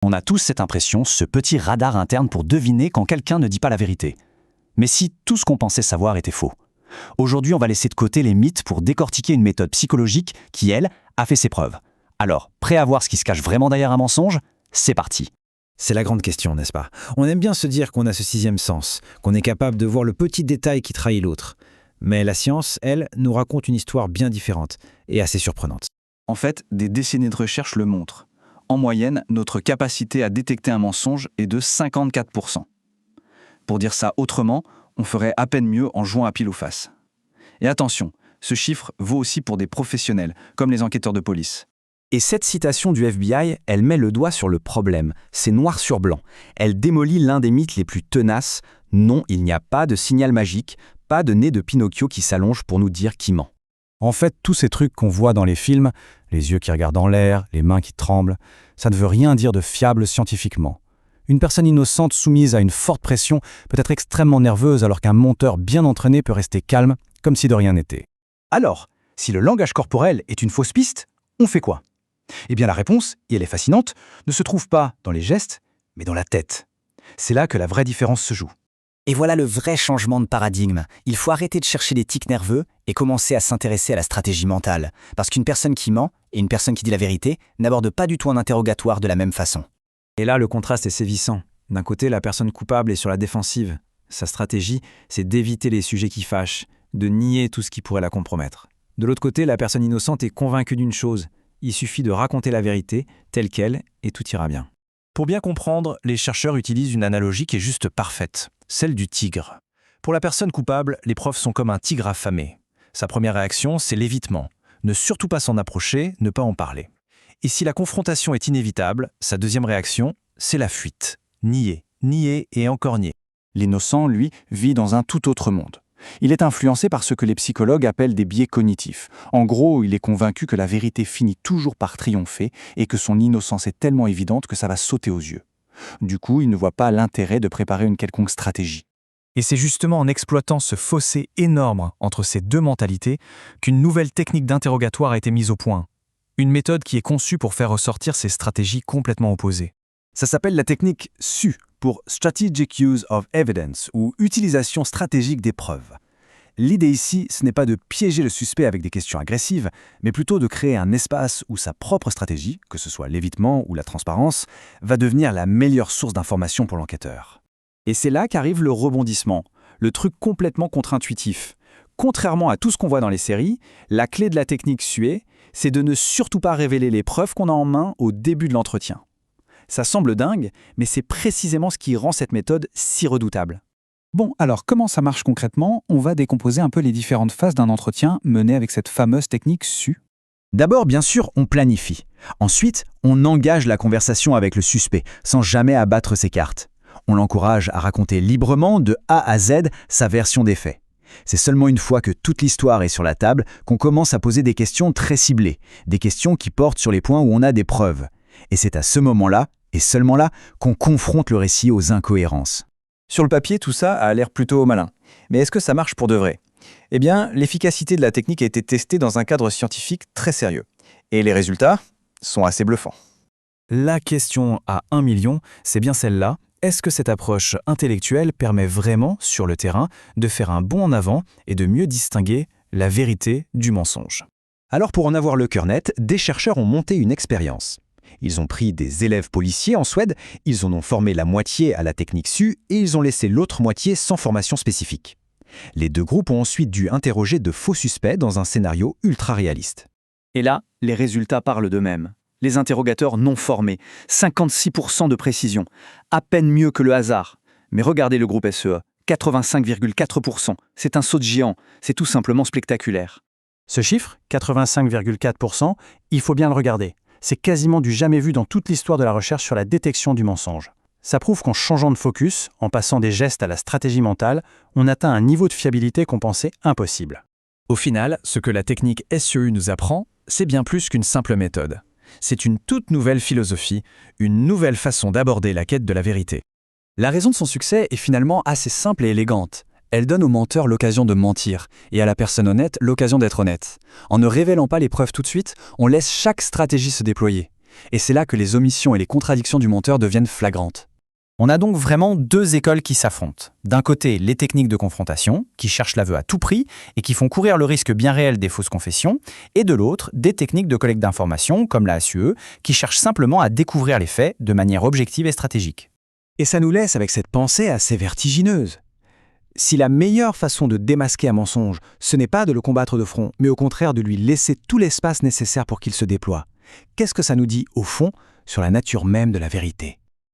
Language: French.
On a tous cette impression, ce petit radar interne pour deviner quand quelqu'un ne dit pas la vérité. Mais si tout ce qu'on pensait savoir était faux? Aujourd'hui, on va laisser de côté les mythes pour décortiquer une méthode psychologique qui, elle, a fait ses preuves. Alors, prêt à voir ce qui se cache vraiment derrière un mensonge? C'est parti. C'est la grande question, n'est-ce pas? On aime bien se dire qu'on a ce sixième sens, qu'on est capable de voir le petit détail qui trahit l'autre. Mais la science, elle, nous raconte une histoire bien différente et assez surprenante. En fait, des décennies de recherche le montrent. En moyenne, notre capacité à détecter un mensonge est de 54%. Pour dire ça autrement, on ferait à peine mieux en jouant à pile ou face. Et attention, ce chiffre vaut aussi pour des professionnels, comme les enquêteurs de police. Et cette citation du FBI, elle met le doigt sur le problème. C'est noir sur blanc. Elle démolit l'un des mythes les plus tenaces. Non, il n'y a pas de signal magique, pas de nez de Pinocchio qui s'allonge pour nous dire qui ment. En fait, tous ces trucs qu'on voit dans les films, les yeux qui regardent en l'air, les mains qui tremblent, ça ne veut rien dire de fiable scientifiquement. Une personne innocente soumise à une forte pression peut être extrêmement nerveuse alors qu'un menteur bien entraîné peut rester calme, comme si de rien n'était. Alors, si le langage corporel est une fausse piste, on fait quoi? Eh bien la réponse, et elle est fascinante, ne se trouve pas dans les gestes, mais dans la tête. C'est là que la vraie différence se joue. Et voilà le vrai changement de paradigme. Il faut arrêter de chercher les tics nerveux et commencer à s'intéresser à la stratégie mentale. Parce qu'une personne qui ment et une personne qui dit la vérité n'abordent pas du tout un interrogatoire de la même façon. Et là, le contraste est sévissant. D'un côté, la personne coupable est sur la défensive. Sa stratégie, c'est d'éviter les sujets qui fâchent, de nier tout ce qui pourrait la compromettre. De l'autre côté, la personne innocente est convaincue d'une chose. Il suffit de raconter la vérité, telle qu'elle, et tout ira bien. Pour bien comprendre, les chercheurs utilisent une analogie qui est juste parfaite, celle du tigre. Pour la personne coupable, les preuves sont comme un tigre affamé. Sa première réaction, c'est l'évitement. Ne surtout pas s'en approcher, ne pas en parler. Et si la confrontation est inévitable, sa deuxième réaction, c'est la fuite. Nier, nier et encore nier. L'innocent, lui, vit dans un tout autre monde. Il est influencé par ce que les psychologues appellent des biais cognitifs. En gros, il est convaincu que la vérité finit toujours par triompher et que son innocence est tellement évidente que ça va sauter aux yeux. Du coup, il ne voit pas l'intérêt de préparer une quelconque stratégie. Et c'est justement en exploitant ce fossé énorme entre ces deux mentalités qu'une nouvelle technique d'interrogatoire a été mise au point. Une méthode qui est conçue pour faire ressortir ces stratégies complètement opposées. Ça s'appelle la technique SU, pour Strategic Use of Evidence, ou utilisation stratégique des preuves. L'idée ici, ce n'est pas de piéger le suspect avec des questions agressives, mais plutôt de créer un espace où sa propre stratégie, que ce soit l'évitement ou la transparence, va devenir la meilleure source d'information pour l'enquêteur. Et c'est là qu'arrive le rebondissement, le truc complètement contre-intuitif. Contrairement à tout ce qu'on voit dans les séries, la clé de la technique SUE, c'est de ne surtout pas révéler les preuves qu'on a en main au début de l'entretien. Ça semble dingue, mais c'est précisément ce qui rend cette méthode si redoutable. Bon, alors comment ça marche concrètement? On va décomposer un peu les différentes phases d'un entretien mené avec cette fameuse technique SU. D'abord, bien sûr, on planifie. Ensuite, on engage la conversation avec le suspect, sans jamais abattre ses cartes. On l'encourage à raconter librement, de A à Z, sa version des faits. C'est seulement une fois que toute l'histoire est sur la table qu'on commence à poser des questions très ciblées, des questions qui portent sur les points où on a des preuves. Et c'est à ce moment-là, et seulement là, qu'on confronte le récit aux incohérences. Sur le papier, tout ça a l'air plutôt malin. Mais est-ce que ça marche pour de vrai? Eh bien, l'efficacité de la technique a été testée dans un cadre scientifique très sérieux. Et les résultats sont assez bluffants. La question à 1 million, c'est bien celle-là. Est-ce que cette approche intellectuelle permet vraiment, sur le terrain, de faire un bond en avant et de mieux distinguer la vérité du mensonge? Alors pour en avoir le cœur net, des chercheurs ont monté une expérience. Ils ont pris des élèves policiers en Suède, ils en ont formé la moitié à la technique SU et ils ont laissé l'autre moitié sans formation spécifique. Les deux groupes ont ensuite dû interroger de faux suspects dans un scénario ultra réaliste. Et là, les résultats parlent d'eux-mêmes. Les interrogateurs non formés, 56% de précision, à peine mieux que le hasard. Mais regardez le groupe SEA, 85,4%. C'est un saut de géant, c'est tout simplement spectaculaire. Ce chiffre, 85,4%, il faut bien le regarder. C'est quasiment du jamais vu dans toute l'histoire de la recherche sur la détection du mensonge. Ça prouve qu'en changeant de focus, en passant des gestes à la stratégie mentale, on atteint un niveau de fiabilité qu'on pensait impossible. Au final, ce que la technique SEU nous apprend, c'est bien plus qu'une simple méthode. C'est une toute nouvelle philosophie, une nouvelle façon d'aborder la quête de la vérité. La raison de son succès est finalement assez simple et élégante. Elle donne au menteur l'occasion de mentir, et à la personne honnête l'occasion d'être honnête. En ne révélant pas les preuves tout de suite, on laisse chaque stratégie se déployer. Et c'est là que les omissions et les contradictions du menteur deviennent flagrantes. On a donc vraiment deux écoles qui s'affrontent. D'un côté, les techniques de confrontation, qui cherchent l'aveu à tout prix et qui font courir le risque bien réel des fausses confessions, et de l'autre, des techniques de collecte d'informations, comme la SUE, qui cherchent simplement à découvrir les faits de manière objective et stratégique. Et ça nous laisse avec cette pensée assez vertigineuse. Si la meilleure façon de démasquer un mensonge, ce n'est pas de le combattre de front, mais au contraire de lui laisser tout l'espace nécessaire pour qu'il se déploie, qu'est-ce que ça nous dit, au fond, sur la nature même de la vérité ?